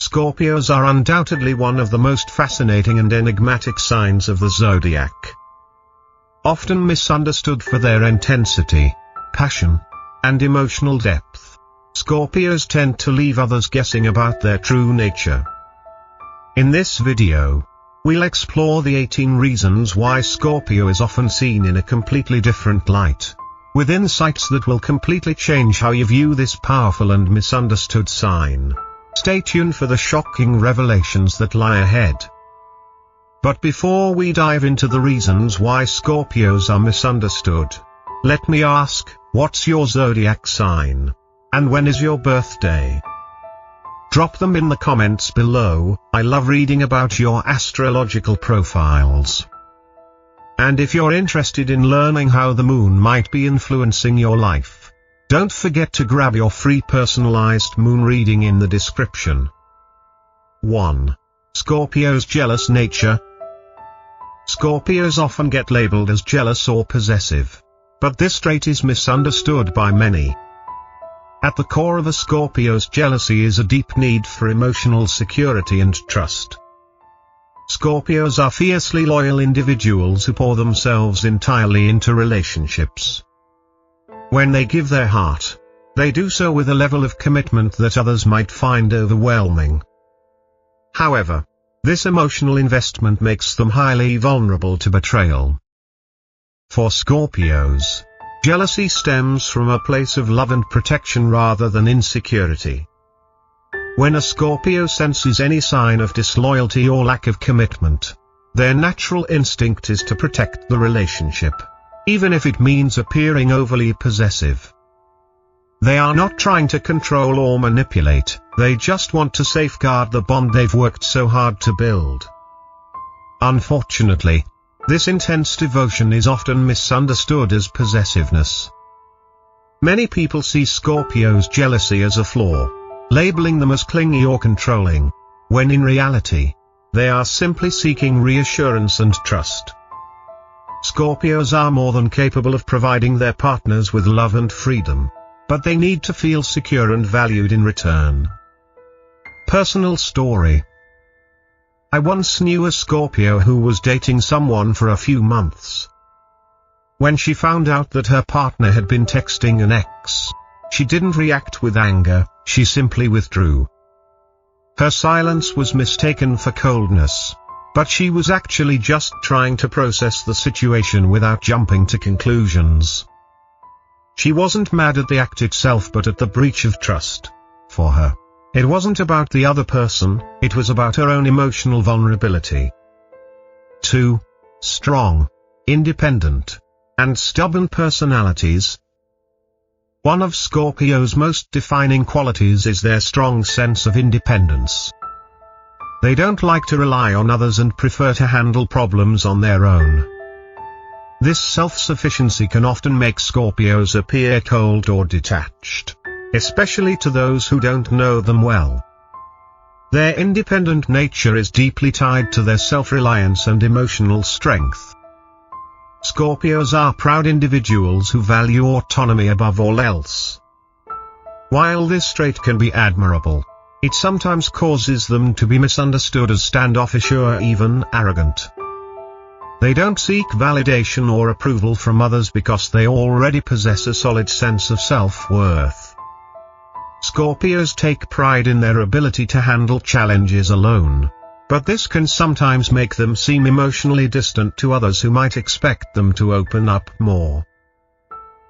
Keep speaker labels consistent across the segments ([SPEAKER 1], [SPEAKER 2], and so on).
[SPEAKER 1] Scorpios are undoubtedly one of the most fascinating and enigmatic signs of the zodiac. Often misunderstood for their intensity, passion, and emotional depth, Scorpios tend to leave others guessing about their true nature. In this video, we'll explore the 18 reasons why Scorpio is often seen in a completely different light, with insights that will completely change how you view this powerful and misunderstood sign. Stay tuned for the shocking revelations that lie ahead. But before we dive into the reasons why Scorpios are misunderstood, let me ask, what's your zodiac sign? And when is your birthday? Drop them in the comments below. I love reading about your astrological profiles. And if you're interested in learning how the moon might be influencing your life, don't forget to grab your free personalized moon reading in the description. 1. Scorpio's jealous nature. Scorpios often get labeled as jealous or possessive, but this trait is misunderstood by many. At the core of a Scorpio's jealousy is a deep need for emotional security and trust. Scorpios are fiercely loyal individuals who pour themselves entirely into relationships. When they give their heart, they do so with a level of commitment that others might find overwhelming. However, this emotional investment makes them highly vulnerable to betrayal. For Scorpios, jealousy stems from a place of love and protection rather than insecurity. When a Scorpio senses any sign of disloyalty or lack of commitment, their natural instinct is to protect the relationship, even if it means appearing overly possessive. They are not trying to control or manipulate, they just want to safeguard the bond they've worked so hard to build. Unfortunately, this intense devotion is often misunderstood as possessiveness. Many people see Scorpios' jealousy as a flaw, labeling them as clingy or controlling, when in reality, they are simply seeking reassurance and trust. Scorpios are more than capable of providing their partners with love and freedom, but they need to feel secure and valued in return. Personal story. I once knew a Scorpio who was dating someone for a few months. When she found out that her partner had been texting an ex, she didn't react with anger, she simply withdrew. Her silence was mistaken for coldness, but she was actually just trying to process the situation without jumping to conclusions. She wasn't mad at the act itself but at the breach of trust. For her, it wasn't about the other person, it was about her own emotional vulnerability. 2. Strong, independent, and stubborn personalities. One of Scorpio's most defining qualities is their strong sense of independence. They don't like to rely on others and prefer to handle problems on their own. This self-sufficiency can often make Scorpios appear cold or detached, especially to those who don't know them well. Their independent nature is deeply tied to their self-reliance and emotional strength. Scorpios are proud individuals who value autonomy above all else. While this trait can be admirable, it sometimes causes them to be misunderstood as standoffish or even arrogant. They don't seek validation or approval from others because they already possess a solid sense of self-worth. Scorpios take pride in their ability to handle challenges alone, but this can sometimes make them seem emotionally distant to others who might expect them to open up more.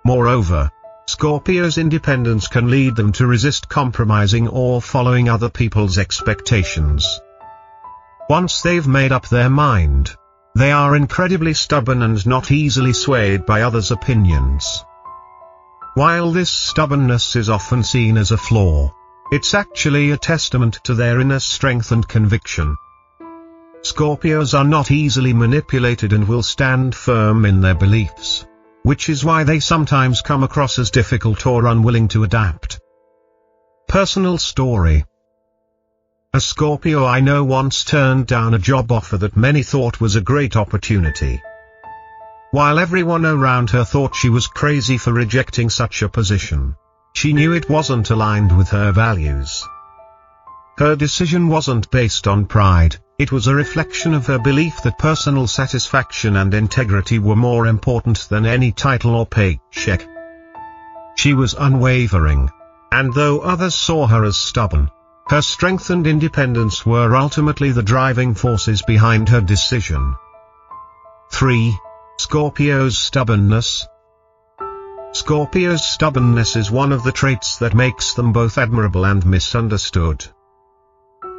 [SPEAKER 1] Moreover, Scorpios' independence can lead them to resist compromising or following other people's expectations. Once they've made up their mind, they are incredibly stubborn and not easily swayed by others' opinions. While this stubbornness is often seen as a flaw, it's actually a testament to their inner strength and conviction. Scorpios are not easily manipulated and will stand firm in their beliefs, which is why they sometimes come across as difficult or unwilling to adapt. Personal story. A Scorpio I know once turned down a job offer that many thought was a great opportunity. While everyone around her thought she was crazy for rejecting such a position, she knew it wasn't aligned with her values. Her decision wasn't based on pride, it was a reflection of her belief that personal satisfaction and integrity were more important than any title or paycheck. She was unwavering, and though others saw her as stubborn, her strength and independence were ultimately the driving forces behind her decision. 3. Scorpio's stubbornness. Scorpio's stubbornness is one of the traits that makes them both admirable and misunderstood.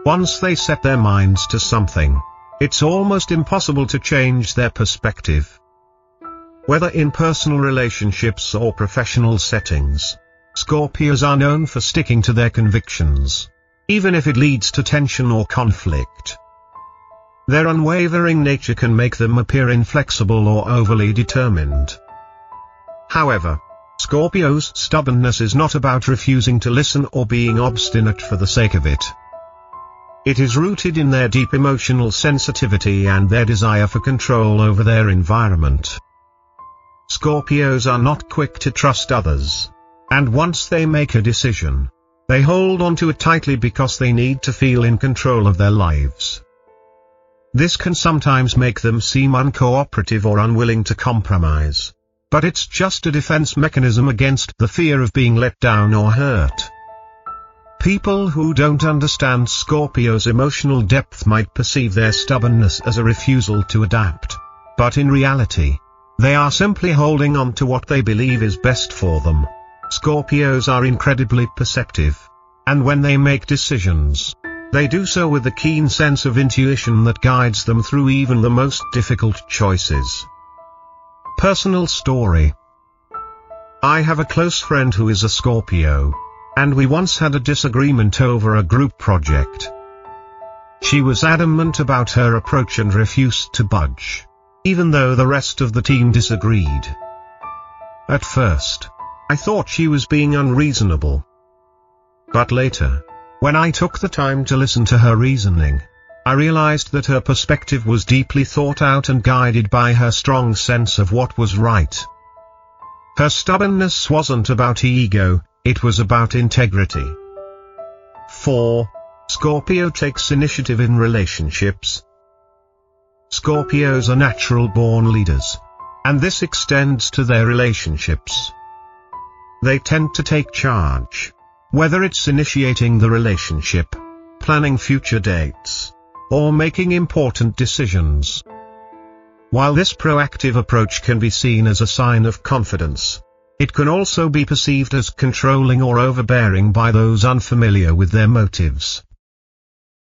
[SPEAKER 1] Once they set their minds to something, it's almost impossible to change their perspective. Whether in personal relationships or professional settings, Scorpios are known for sticking to their convictions, even if it leads to tension or conflict. Their unwavering nature can make them appear inflexible or overly determined. However, Scorpio's stubbornness is not about refusing to listen or being obstinate for the sake of it. It is rooted in their deep emotional sensitivity and their desire for control over their environment. Scorpios are not quick to trust others, and once they make a decision, they hold on to it tightly because they need to feel in control of their lives. This can sometimes make them seem uncooperative or unwilling to compromise, but it's just a defense mechanism against the fear of being let down or hurt. People who don't understand Scorpio's emotional depth might perceive their stubbornness as a refusal to adapt, but in reality, they are simply holding on to what they believe is best for them. Scorpios are incredibly perceptive, and when they make decisions, they do so with a keen sense of intuition that guides them through even the most difficult choices. Personal story. I have a close friend who is a Scorpio, and we once had a disagreement over a group project. She was adamant about her approach and refused to budge, even though the rest of the team disagreed. At first, I thought she was being unreasonable. But later, when I took the time to listen to her reasoning, I realized that her perspective was deeply thought out and guided by her strong sense of what was right. Her stubbornness wasn't about ego, it was about integrity. 4. Scorpio takes initiative in relationships. Scorpios are natural-born leaders, and this extends to their relationships. They tend to take charge, whether it's initiating the relationship, planning future dates, or making important decisions. While this proactive approach can be seen as a sign of confidence, it can also be perceived as controlling or overbearing by those unfamiliar with their motives.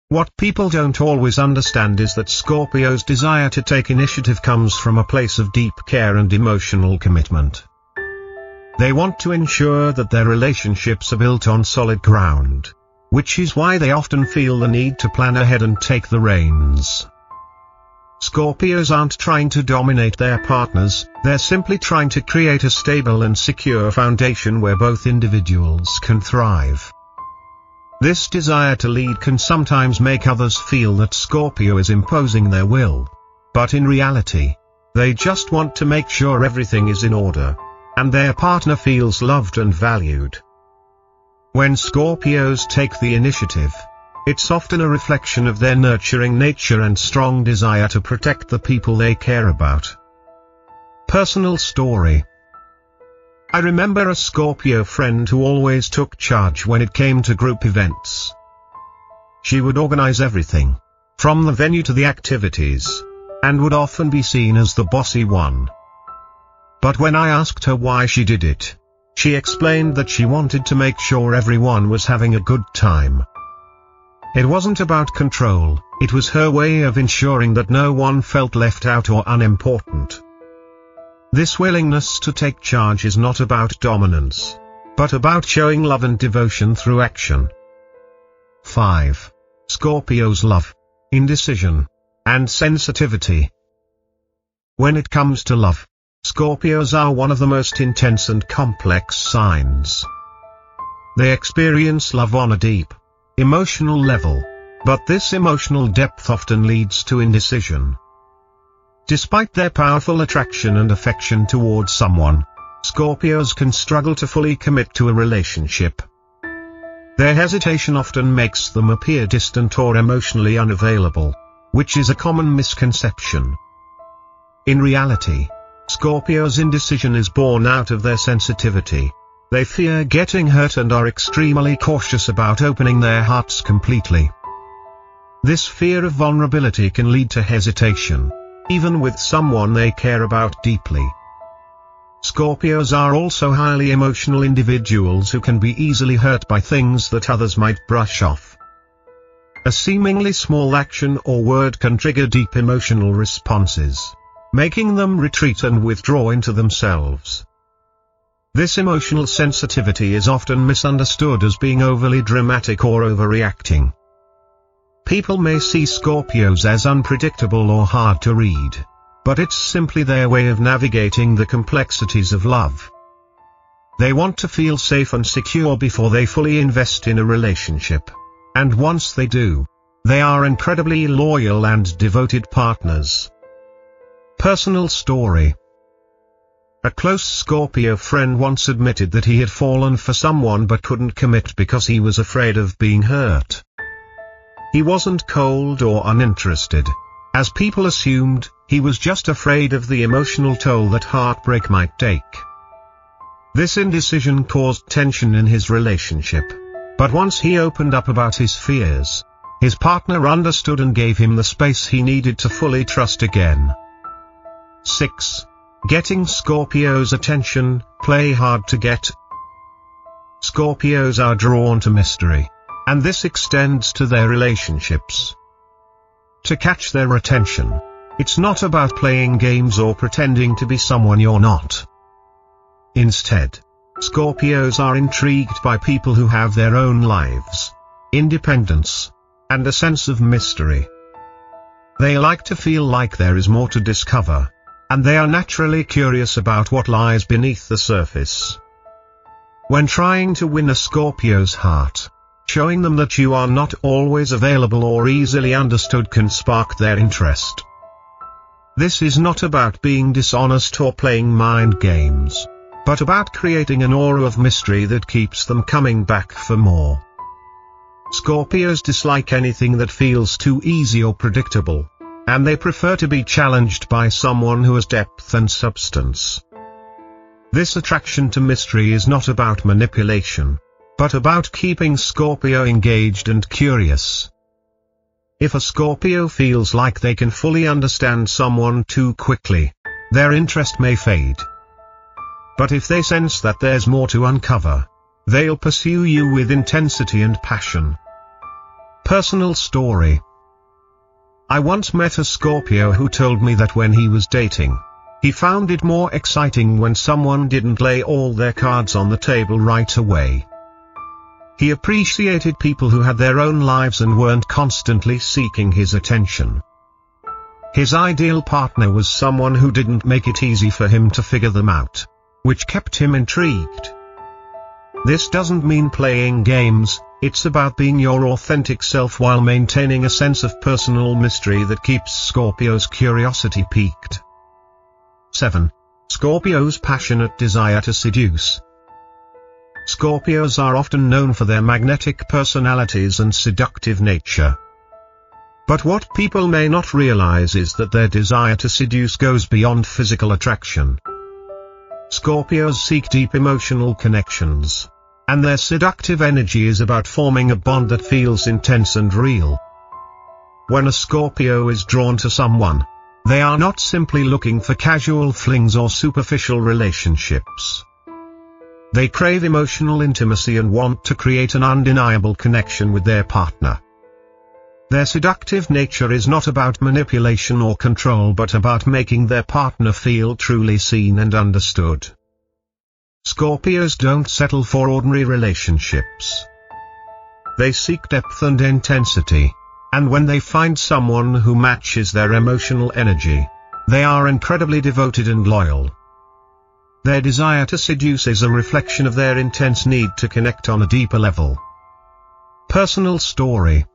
[SPEAKER 1] What people don't always understand is that Scorpio's desire to take initiative comes from a place of deep care and emotional commitment. They want to ensure that their relationships are built on solid ground, which is why they often feel the need to plan ahead and take the reins. Scorpios aren't trying to dominate their partners, they're simply trying to create a stable and secure foundation where both individuals can thrive. This desire to lead can sometimes make others feel that Scorpio is imposing their will, but in reality, they just want to make sure everything is in order, and their partner feels loved and valued. When Scorpios take the initiative, it's often a reflection of their nurturing nature and strong desire to protect the people they care about. Personal story. I remember a Scorpio friend who always took charge when it came to group events. She would organize everything, from the venue to the activities, and would often be seen as the bossy one. But when I asked her why she did it, she explained that she wanted to make sure everyone was having a good time. It wasn't about control, it was her way of ensuring that no one felt left out or unimportant. This willingness to take charge is not about dominance, but about showing love and devotion through action. 5. Scorpio's love, indecision, and sensitivity. When it comes to love, Scorpios are one of the most intense and complex signs. They experience love on a deep, emotional level, but this emotional depth often leads to indecision. Despite their powerful attraction and affection towards someone, Scorpios can struggle to fully commit to a relationship. Their hesitation often makes them appear distant or emotionally unavailable, which is a common misconception. In reality, Scorpios' indecision is born out of their sensitivity. They fear getting hurt and are extremely cautious about opening their hearts completely. This fear of vulnerability can lead to hesitation, even with someone they care about deeply. Scorpios are also highly emotional individuals who can be easily hurt by things that others might brush off. A seemingly small action or word can trigger deep emotional responses, making them retreat and withdraw into themselves. This emotional sensitivity is often misunderstood as being overly dramatic or overreacting. People may see Scorpios as unpredictable or hard to read, but it's simply their way of navigating the complexities of love. They want to feel safe and secure before they fully invest in a relationship. And once they do, they are incredibly loyal and devoted partners. Personal story. A close Scorpio friend once admitted that he had fallen for someone but couldn't commit because he was afraid of being hurt. He wasn't cold or uninterested, as people assumed. He was just afraid of the emotional toll that heartbreak might take. This indecision caused tension in his relationship, but once he opened up about his fears, his partner understood and gave him the space he needed to fully trust again. 6. Getting Scorpios' attention, play hard to get. Scorpios are drawn to mystery, and this extends to their relationships. To catch their attention, it's not about playing games or pretending to be someone you're not. Instead, Scorpios are intrigued by people who have their own lives, independence, and a sense of mystery. They like to feel like there is more to discover, and they are naturally curious about what lies beneath the surface. When trying to win a Scorpio's heart, showing them that you are not always available or easily understood can spark their interest. This is not about being dishonest or playing mind games, but about creating an aura of mystery that keeps them coming back for more. Scorpios dislike anything that feels too easy or predictable, and they prefer to be challenged by someone who has depth and substance. This attraction to mystery is not about manipulation, but about keeping Scorpio engaged and curious. If a Scorpio feels like they can fully understand someone too quickly, their interest may fade. But if they sense that there's more to uncover, they'll pursue you with intensity and passion. Personal story. I once met a Scorpio who told me that when he was dating, he found it more exciting when someone didn't lay all their cards on the table right away. He appreciated people who had their own lives and weren't constantly seeking his attention. His ideal partner was someone who didn't make it easy for him to figure them out, which kept him intrigued. This doesn't mean playing games, it's about being your authentic self while maintaining a sense of personal mystery that keeps Scorpio's curiosity piqued. 7. Scorpio's passionate desire to seduce. Scorpios are often known for their magnetic personalities and seductive nature. But what people may not realize is that their desire to seduce goes beyond physical attraction. Scorpios seek deep emotional connections, and their seductive energy is about forming a bond that feels intense and real. When a Scorpio is drawn to someone, they are not simply looking for casual flings or superficial relationships. They crave emotional intimacy and want to create an undeniable connection with their partner. Their seductive nature is not about manipulation or control but about making their partner feel truly seen and understood. Scorpios don't settle for ordinary relationships. They seek depth and intensity, and when they find someone who matches their emotional energy, they are incredibly devoted and loyal. Their desire to seduce is a reflection of their intense need to connect on a deeper level. Personal story.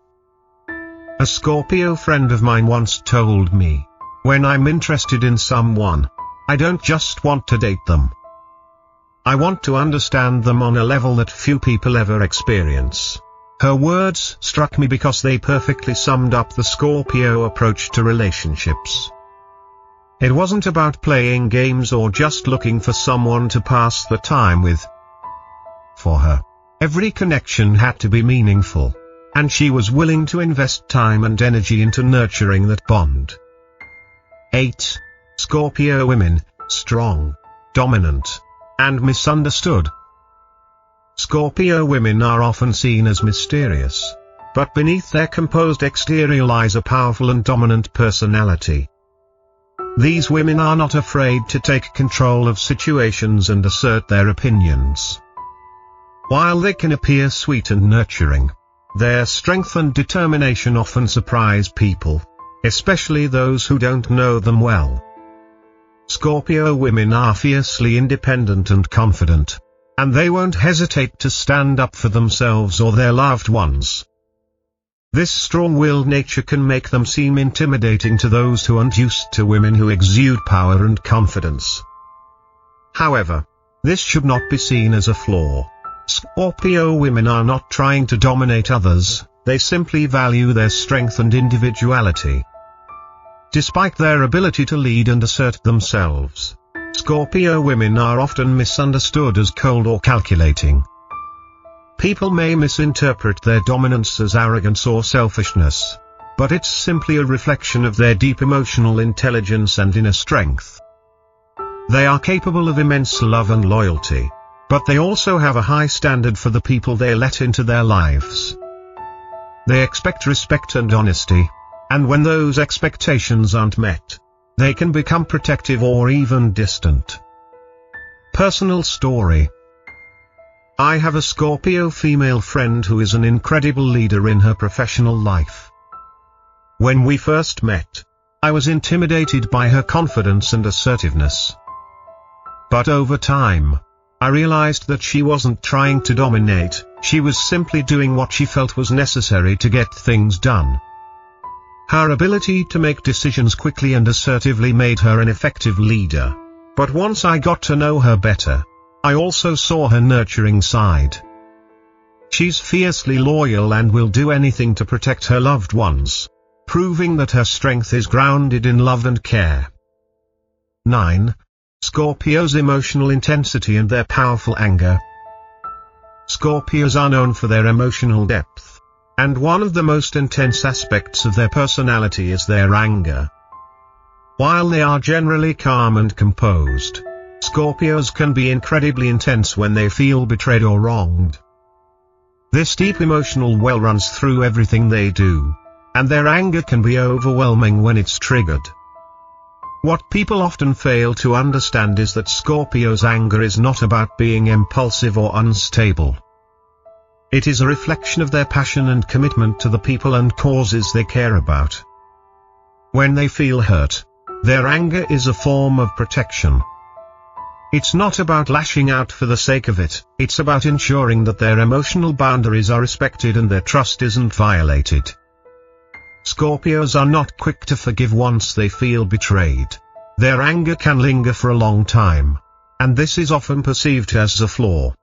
[SPEAKER 1] A Scorpio friend of mine once told me, "When I'm interested in someone, I don't just want to date them. I want to understand them on a level that few people ever experience. Her words struck me because they perfectly summed up the Scorpio approach to relationships. It wasn't about playing games or just looking for someone to pass the time with. For her, every connection had to be meaningful, and she was willing to invest time and energy into nurturing that bond. 8. Scorpio women, strong, dominant, and misunderstood. Scorpio women are often seen as mysterious, but beneath their composed exterior lies a powerful and dominant personality. These women are not afraid to take control of situations and assert their opinions. While they can appear sweet and nurturing, their strength and determination often surprise people, especially those who don't know them well. Scorpio women are fiercely independent and confident, and they won't hesitate to stand up for themselves or their loved ones. This strong-willed nature can make them seem intimidating to those who aren't used to women who exude power and confidence. However, this should not be seen as a flaw. Scorpio women are not trying to dominate others, they simply value their strength and individuality. Despite their ability to lead and assert themselves, Scorpio women are often misunderstood as cold or calculating. People may misinterpret their dominance as arrogance or selfishness, but it's simply a reflection of their deep emotional intelligence and inner strength. They are capable of immense love and loyalty, but they also have a high standard for the people they let into their lives. They expect respect and honesty, and when those expectations aren't met, they can become protective or even distant. Personal story. I have a Scorpio female friend who is an incredible leader in her professional life. When we first met, I was intimidated by her confidence and assertiveness. But over time, I realized that she wasn't trying to dominate, she was simply doing what she felt was necessary to get things done. Her ability to make decisions quickly and assertively made her an effective leader. But once I got to know her better, I also saw her nurturing side. She's fiercely loyal and will do anything to protect her loved ones, proving that her strength is grounded in love and care. 9. Scorpios' emotional intensity and their powerful anger. Scorpios are known for their emotional depth, and one of the most intense aspects of their personality is their anger. While they are generally calm and composed, Scorpios can be incredibly intense when they feel betrayed or wronged. This deep emotional well runs through everything they do, and their anger can be overwhelming when it's triggered. What people often fail to understand is that Scorpios' anger is not about being impulsive or unstable. It is a reflection of their passion and commitment to the people and causes they care about. When they feel hurt, their anger is a form of protection. It's not about lashing out for the sake of it, it's about ensuring that their emotional boundaries are respected and their trust isn't violated. Scorpios are not quick to forgive once they feel betrayed. Their anger can linger for a long time, and this is often perceived as a flaw.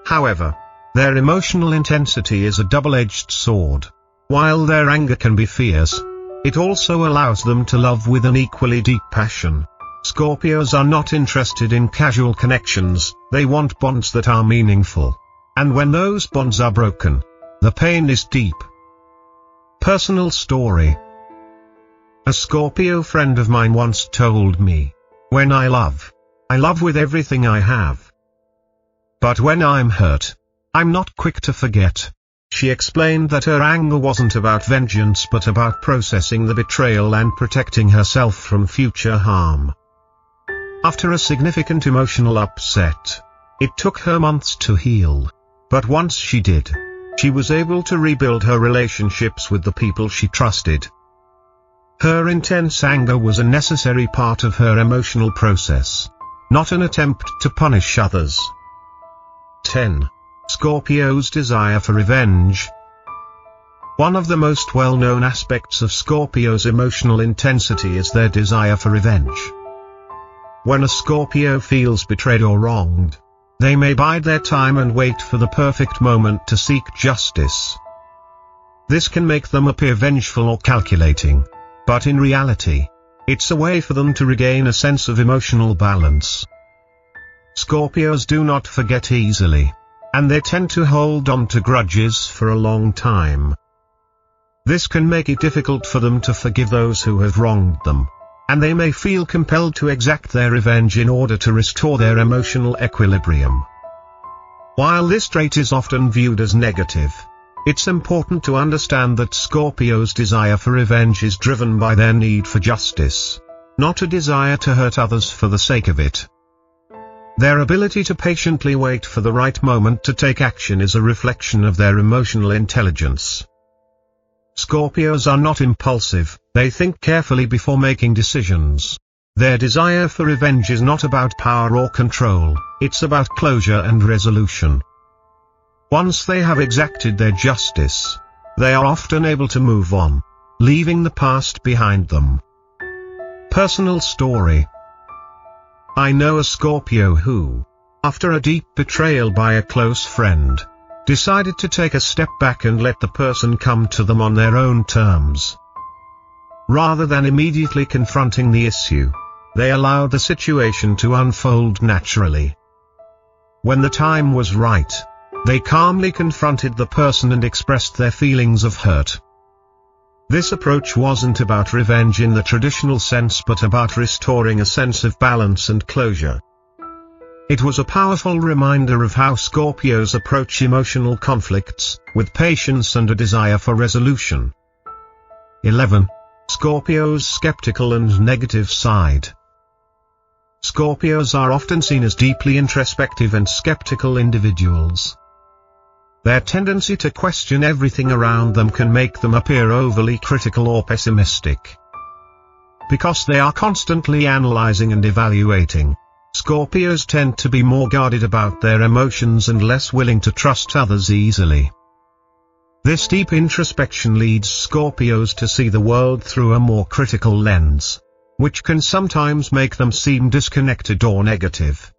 [SPEAKER 1] However, their emotional intensity is a double-edged sword. While their anger can be fierce, it also allows them to love with an equally deep passion. Scorpios are not interested in casual connections, they want bonds that are meaningful. And when those bonds are broken, the pain is deep. Personal story. A Scorpio friend of mine once told me, "When I love with everything I have. But when I'm hurt, I'm not quick to forget." She explained that her anger wasn't about vengeance but about processing the betrayal and protecting herself from future harm. After a significant emotional upset, it took her months to heal. But once she did, she was able to rebuild her relationships with the people she trusted. Her intense anger was a necessary part of her emotional process, not an attempt to punish others. 10. Scorpio's desire for revenge. One of the most well-known aspects of Scorpio's emotional intensity is their desire for revenge. When a Scorpio feels betrayed or wronged, they may bide their time and wait for the perfect moment to seek justice. This can make them appear vengeful or calculating, but in reality, it's a way for them to regain a sense of emotional balance. Scorpios do not forget easily, and they tend to hold on to grudges for a long time. This can make it difficult for them to forgive those who have wronged them, and they may feel compelled to exact their revenge in order to restore their emotional equilibrium. While this trait is often viewed as negative, it's important to understand that Scorpios' desire for revenge is driven by their need for justice, not a desire to hurt others for the sake of it. Their ability to patiently wait for the right moment to take action is a reflection of their emotional intelligence. Scorpios are not impulsive, they think carefully before making decisions. Their desire for revenge is not about power or control, it's about closure and resolution. Once they have exacted their justice, they are often able to move on, leaving the past behind them. Personal story. I know a Scorpio who, after a deep betrayal by a close friend, decided to take a step back and let the person come to them on their own terms. Rather than immediately confronting the issue, they allowed the situation to unfold naturally. When the time was right, they calmly confronted the person and expressed their feelings of hurt. This approach wasn't about revenge in the traditional sense but about restoring a sense of balance and closure. It was a powerful reminder of how Scorpios approach emotional conflicts, with patience and a desire for resolution. 11. Scorpio's skeptical and negative side. Scorpios are often seen as deeply introspective and skeptical individuals. Their tendency to question everything around them can make them appear overly critical or pessimistic. Because they are constantly analyzing and evaluating, Scorpios tend to be more guarded about their emotions and less willing to trust others easily. This deep introspection leads Scorpios to see the world through a more critical lens, which can sometimes make them seem disconnected or negative.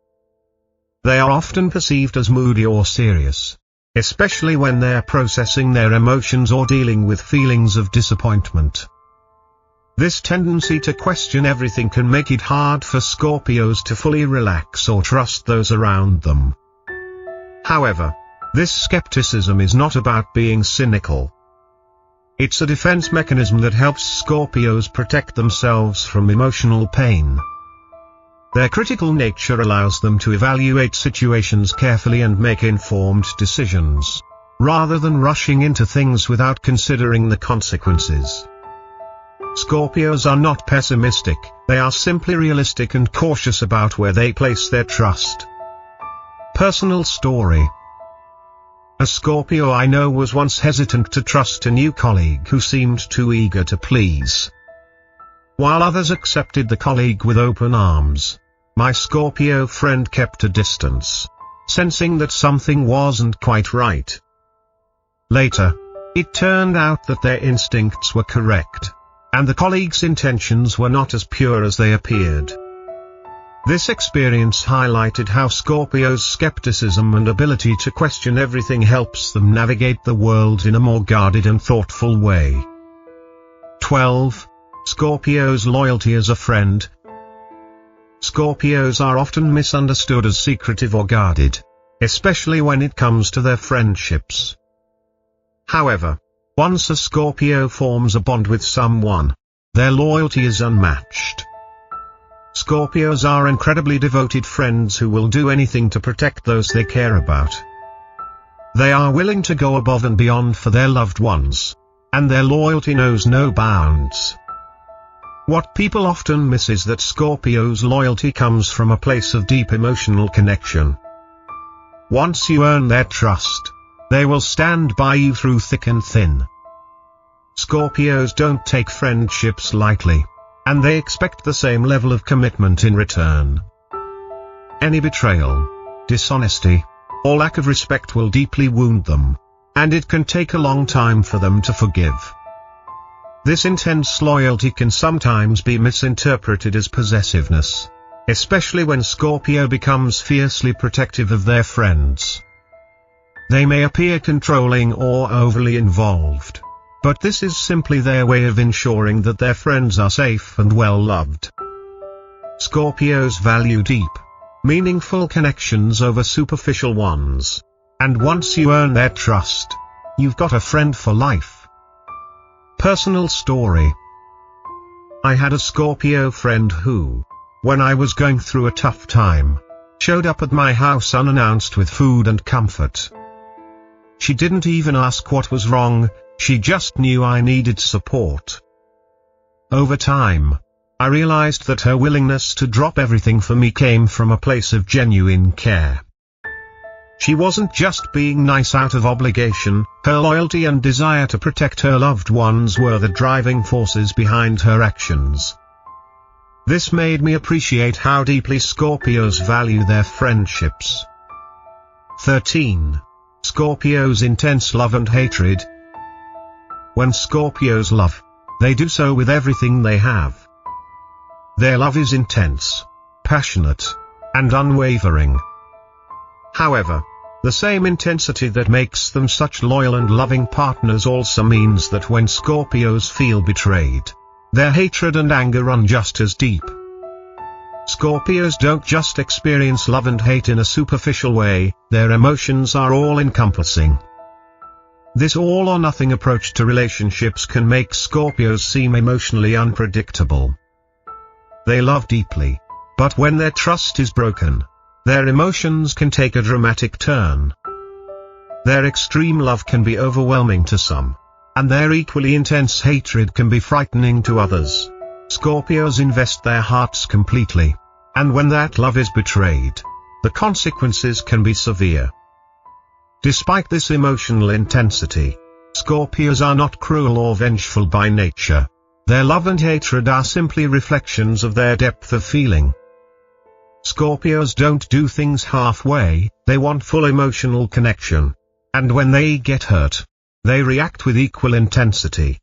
[SPEAKER 1] They are often perceived as moody or serious, especially when they're processing their emotions or dealing with feelings of disappointment. This tendency to question everything can make it hard for Scorpios to fully relax or trust those around them. However, this skepticism is not about being cynical. It's a defense mechanism that helps Scorpios protect themselves from emotional pain. Their critical nature allows them to evaluate situations carefully and make informed decisions, rather than rushing into things without considering the consequences. Scorpios are not pessimistic, they are simply realistic and cautious about where they place their trust. Personal story. A Scorpio I know was once hesitant to trust a new colleague who seemed too eager to please. While others accepted the colleague with open arms, my Scorpio friend kept a distance, sensing that something wasn't quite right. Later, it turned out that their instincts were correct, and the colleague's intentions were not as pure as they appeared. This experience highlighted how Scorpio's skepticism and ability to question everything helps them navigate the world in a more guarded and thoughtful way. 12. Scorpio's loyalty as a friend. Scorpios are often misunderstood as secretive or guarded, especially when it comes to their friendships. However, once a Scorpio forms a bond with someone, their loyalty is unmatched. Scorpios are incredibly devoted friends who will do anything to protect those they care about. They are willing to go above and beyond for their loved ones, and their loyalty knows no bounds. What people often miss is that Scorpio's loyalty comes from a place of deep emotional connection. Once you earn their trust, they will stand by you through thick and thin. Scorpios don't take friendships lightly, and they expect the same level of commitment in return. Any betrayal, dishonesty, or lack of respect will deeply wound them, and it can take a long time for them to forgive. This intense loyalty can sometimes be misinterpreted as possessiveness, especially when Scorpio becomes fiercely protective of their friends. They may appear controlling or overly involved, but this is simply their way of ensuring that their friends are safe and well loved. Scorpios value deep, meaningful connections over superficial ones. And once you earn their trust, you've got a friend for life. Personal story. I had a Scorpio friend who, when I was going through a tough time, showed up at my house unannounced with food and comfort. She didn't even ask what was wrong, she just knew I needed support. Over time, I realized that her willingness to drop everything for me came from a place of genuine care. She wasn't just being nice out of obligation, her loyalty and desire to protect her loved ones were the driving forces behind her actions. This made me appreciate how deeply Scorpios value their friendships. 13. Scorpios' intense love and hatred. When Scorpios love, they do so with everything they have. Their love is intense, passionate, and unwavering. However, the same intensity that makes them such loyal and loving partners also means that when Scorpios feel betrayed, their hatred and anger run just as deep. Scorpios don't just experience love and hate in a superficial way, their emotions are all-encompassing. This all-or-nothing approach to relationships can make Scorpios seem emotionally unpredictable. They love deeply, but when their trust is broken, their emotions can take a dramatic turn. Their extreme love can be overwhelming to some, and their equally intense hatred can be frightening to others. Scorpios invest their hearts completely, and when that love is betrayed, the consequences can be severe. Despite this emotional intensity, Scorpios are not cruel or vengeful by nature. Their love and hatred are simply reflections of their depth of feeling. Scorpios don't do things halfway, they want full emotional connection. And when they get hurt, they react with equal intensity.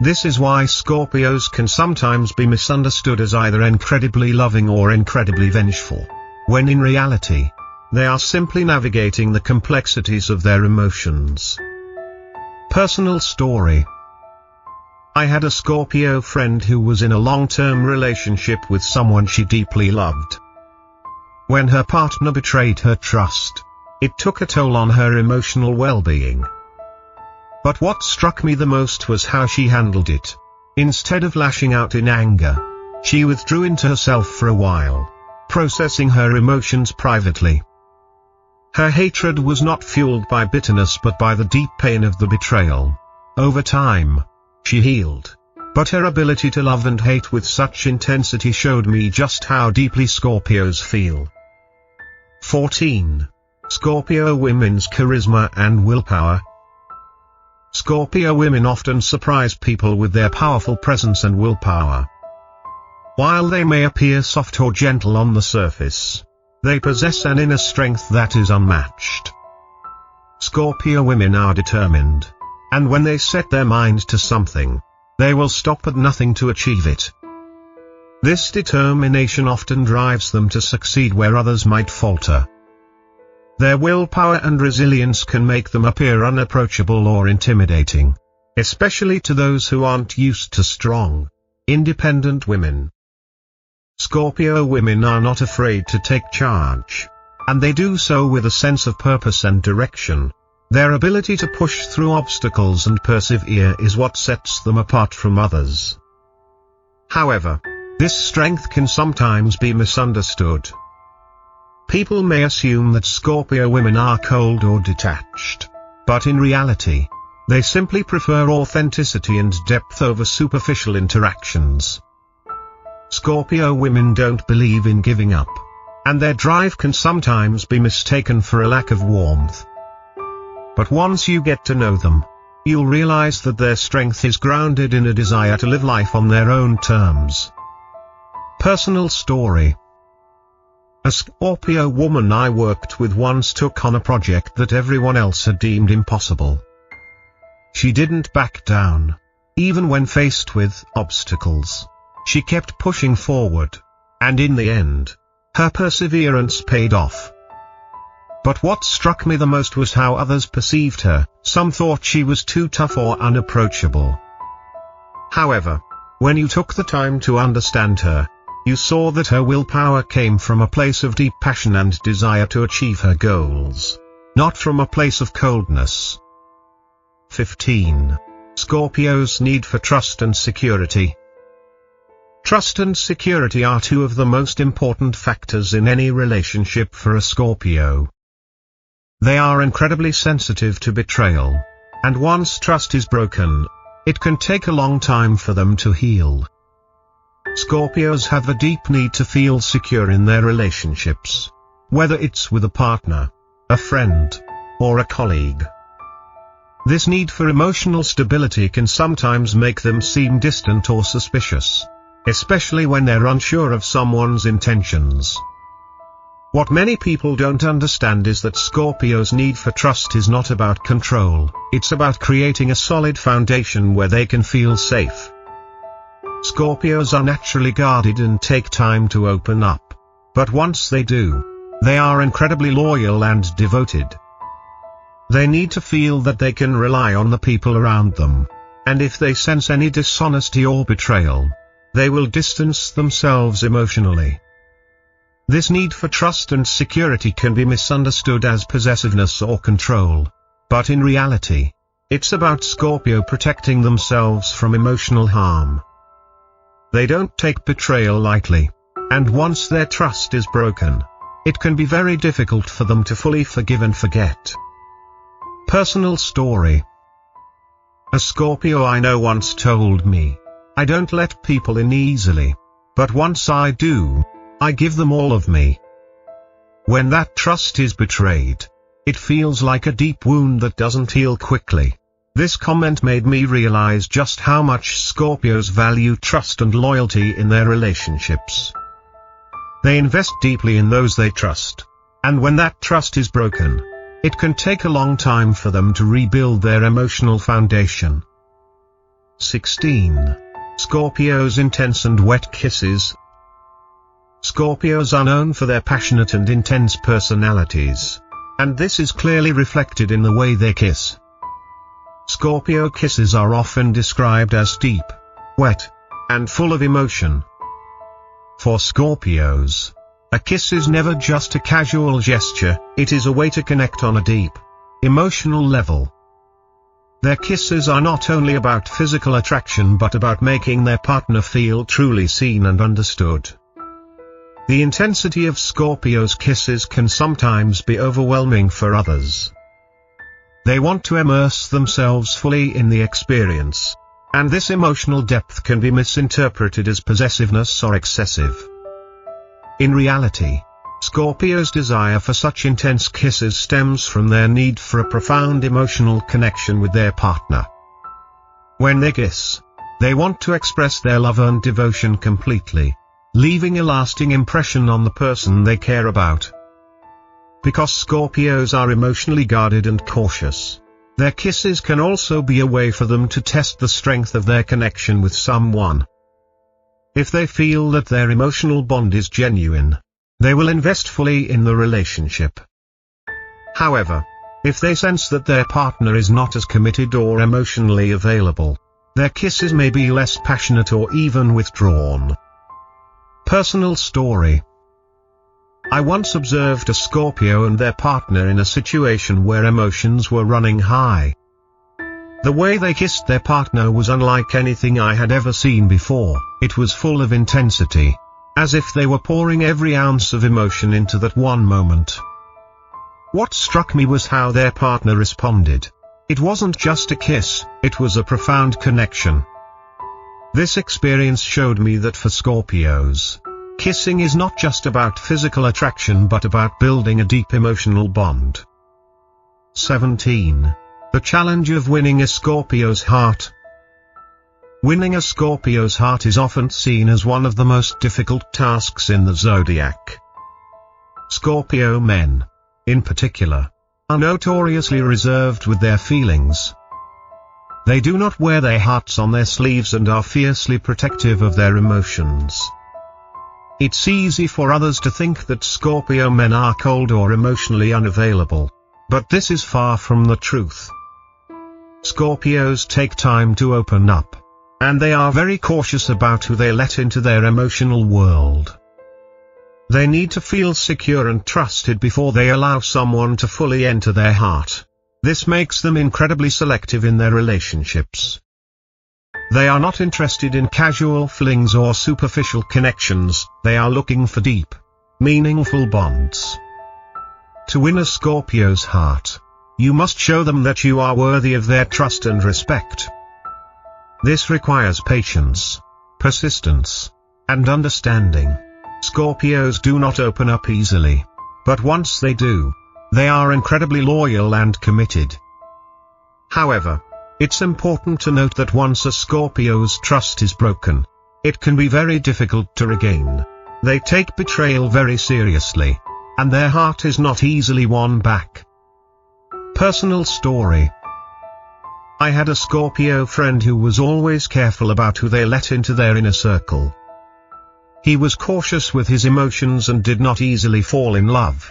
[SPEAKER 1] This is why Scorpios can sometimes be misunderstood as either incredibly loving or incredibly vengeful, when in reality, they are simply navigating the complexities of their emotions. Personal story. I had a Scorpio friend who was in a long-term relationship with someone she deeply loved. When her partner betrayed her trust, it took a toll on her emotional well-being. But what struck me the most was how she handled it. Instead of lashing out in anger, she withdrew into herself for a while, processing her emotions privately. Her hatred was not fueled by bitterness but by the deep pain of the betrayal. Over time, she healed, but her ability to love and hate with such intensity showed me just how deeply Scorpios feel. 14. Scorpio women's charisma and willpower. Scorpio women often surprise people with their powerful presence and willpower. While they may appear soft or gentle on the surface, they possess an inner strength that is unmatched. Scorpio women are determined, and when they set their mind to something, they will stop at nothing to achieve it. This determination often drives them to succeed where others might falter. Their willpower and resilience can make them appear unapproachable or intimidating, especially to those who aren't used to strong, independent women. Scorpio women are not afraid to take charge, and they do so with a sense of purpose and direction. Their ability to push through obstacles and persevere is what sets them apart from others. However, this strength can sometimes be misunderstood. People may assume that Scorpio women are cold or detached, but in reality, they simply prefer authenticity and depth over superficial interactions. Scorpio women don't believe in giving up, and their drive can sometimes be mistaken for a lack of warmth. But once you get to know them, you'll realize that their strength is grounded in a desire to live life on their own terms. Personal story. A Scorpio woman I worked with once took on a project that everyone else had deemed impossible. She didn't back down, even when faced with obstacles. She kept pushing forward, and in the end, her perseverance paid off. But what struck me the most was how others perceived her. Some thought she was too tough or unapproachable. However, when you took the time to understand her, you saw that her willpower came from a place of deep passion and desire to achieve her goals, not from a place of coldness. 15. Scorpio's need for trust and security. Trust and security are two of the most important factors in any relationship for a Scorpio. They are incredibly sensitive to betrayal, and once trust is broken, it can take a long time for them to heal. Scorpios have a deep need to feel secure in their relationships, whether it's with a partner, a friend, or a colleague. This need for emotional stability can sometimes make them seem distant or suspicious, especially when they're unsure of someone's intentions. What many people don't understand is that Scorpios' need for trust is not about control, it's about creating a solid foundation where they can feel safe. Scorpios are naturally guarded and take time to open up, but once they do, they are incredibly loyal and devoted. They need to feel that they can rely on the people around them, and if they sense any dishonesty or betrayal, they will distance themselves emotionally. This need for trust and security can be misunderstood as possessiveness or control, but in reality, it's about Scorpio protecting themselves from emotional harm. They don't take betrayal lightly, and once their trust is broken, it can be very difficult for them to fully forgive and forget. Personal story. A Scorpio I know once told me, "I don't let people in easily, but once I do, I give them all of me." When that trust is betrayed, it feels like a deep wound that doesn't heal quickly. This comment made me realize just how much Scorpios value trust and loyalty in their relationships. They invest deeply in those they trust, and when that trust is broken, it can take a long time for them to rebuild their emotional foundation. 16. Scorpios' intense and wet kisses. Scorpios are known for their passionate and intense personalities, and this is clearly reflected in the way they kiss. Scorpio kisses are often described as deep, wet, and full of emotion. For Scorpios, a kiss is never just a casual gesture, it is a way to connect on a deep, emotional level. Their kisses are not only about physical attraction but about making their partner feel truly seen and understood. The intensity of Scorpio's kisses can sometimes be overwhelming for others. They want to immerse themselves fully in the experience, and this emotional depth can be misinterpreted as possessiveness or excessive. In reality, Scorpios' desire for such intense kisses stems from their need for a profound emotional connection with their partner. When they kiss, they want to express their love and devotion completely, leaving a lasting impression on the person they care about. Because Scorpios are emotionally guarded and cautious, their kisses can also be a way for them to test the strength of their connection with someone. If they feel that their emotional bond is genuine, they will invest fully in the relationship. However, if they sense that their partner is not as committed or emotionally available, their kisses may be less passionate or even withdrawn. Personal story. I once observed a Scorpio and their partner in a situation where emotions were running high. The way they kissed their partner was unlike anything I had ever seen before. It was full of intensity, as if they were pouring every ounce of emotion into that one moment. What struck me was how their partner responded. It wasn't just a kiss, it was a profound connection. This experience showed me that for Scorpios, kissing is not just about physical attraction but about building a deep emotional bond. 17. The challenge of winning a Scorpio's heart. Winning a Scorpio's heart is often seen as one of the most difficult tasks in the zodiac. Scorpio men, in particular, are notoriously reserved with their feelings. They do not wear their hearts on their sleeves and are fiercely protective of their emotions. It's easy for others to think that Scorpio men are cold or emotionally unavailable. But this is far from the truth. Scorpios take time to open up. And they are very cautious about who they let into their emotional world. They need to feel secure and trusted before they allow someone to fully enter their heart. This makes them incredibly selective in their relationships. They are not interested in casual flings or superficial connections, they are looking for deep, meaningful bonds. To win a Scorpio's heart, you must show them that you are worthy of their trust and respect. This requires patience, persistence, and understanding. Scorpios do not open up easily. But once they do, they are incredibly loyal and committed. However, it's important to note that once a Scorpio's trust is broken, it can be very difficult to regain. They take betrayal very seriously, and their heart is not easily won back. Personal story. I had a Scorpio friend who was always careful about who they let into their inner circle. He was cautious with his emotions and did not easily fall in love.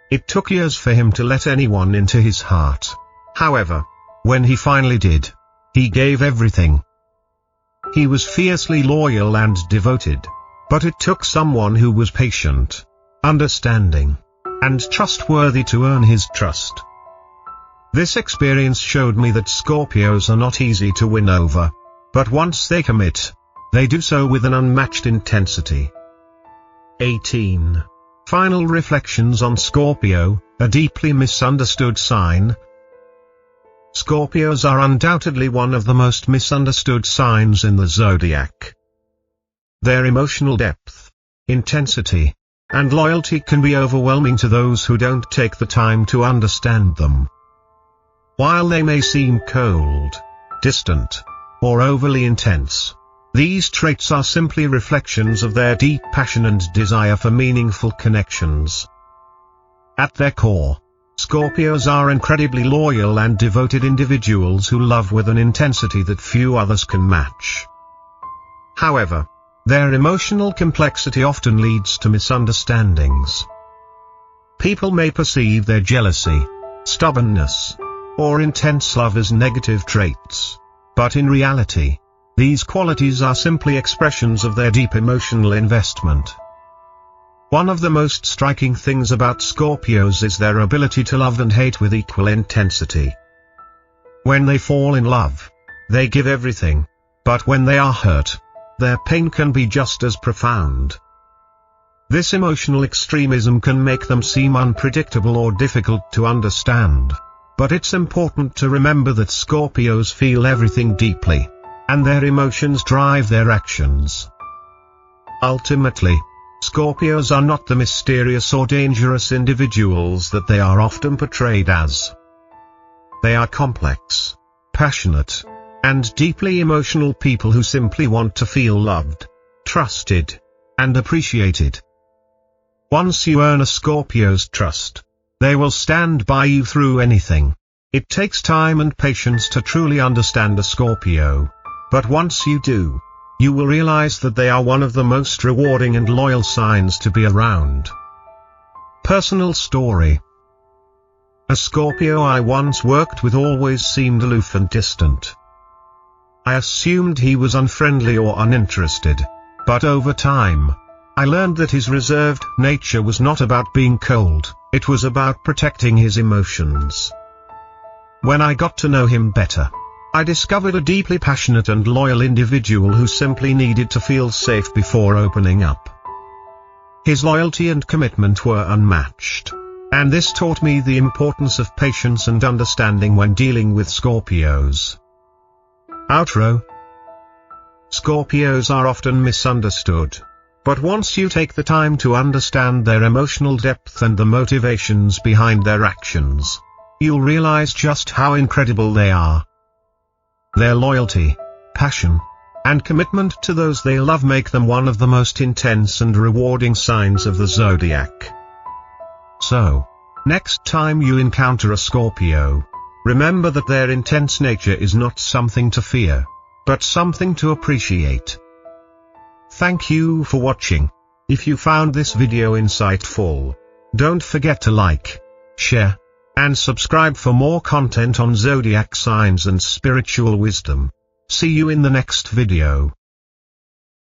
[SPEAKER 1] It took years for him to let anyone into his heart. However, when he finally did, he gave everything. He was fiercely loyal and devoted, but it took someone who was patient, understanding, and trustworthy to earn his trust. This experience showed me that Scorpios are not easy to win over, but once they commit, they do so with an unmatched intensity. 18. Final reflections on Scorpio, a deeply misunderstood sign. Scorpios are undoubtedly one of the most misunderstood signs in the zodiac. Their emotional depth, intensity, and loyalty can be overwhelming to those who don't take the time to understand them. While they may seem cold, distant, or overly intense, these traits are simply reflections of their deep passion and desire for meaningful connections. At their core, Scorpios are incredibly loyal and devoted individuals who love with an intensity that few others can match. However, their emotional complexity often leads to misunderstandings. People may perceive their jealousy, stubbornness, or intense love as negative traits, but in reality, these qualities are simply expressions of their deep emotional investment. One of the most striking things about Scorpios is their ability to love and hate with equal intensity. When they fall in love, they give everything, but when they are hurt, their pain can be just as profound. This emotional extremism can make them seem unpredictable or difficult to understand. But it's important to remember that Scorpios feel everything deeply, and their emotions drive their actions. Ultimately, Scorpios are not the mysterious or dangerous individuals that they are often portrayed as. They are complex, passionate, and deeply emotional people who simply want to feel loved, trusted, and appreciated. Once you earn a Scorpio's trust, they will stand by you through anything. It takes time and patience to truly understand a Scorpio, but once you do, you will realize that they are one of the most rewarding and loyal signs to be around. Personal story. A Scorpio I once worked with always seemed aloof and distant. I assumed he was unfriendly or uninterested, but over time, I learned that his reserved nature was not about being cold, it was about protecting his emotions. When I got to know him better, I discovered a deeply passionate and loyal individual who simply needed to feel safe before opening up. His loyalty and commitment were unmatched, and this taught me the importance of patience and understanding when dealing with Scorpios. Outro. Scorpios are often misunderstood. But once you take the time to understand their emotional depth and the motivations behind their actions, you'll realize just how incredible they are. Their loyalty, passion, and commitment to those they love make them one of the most intense and rewarding signs of the zodiac. So, next time you encounter a Scorpio, remember that their intense nature is not something to fear, but something to appreciate. Thank you for watching. If you found this video insightful, don't forget to like, share, and subscribe for more content on zodiac signs and spiritual wisdom. See you in the next video.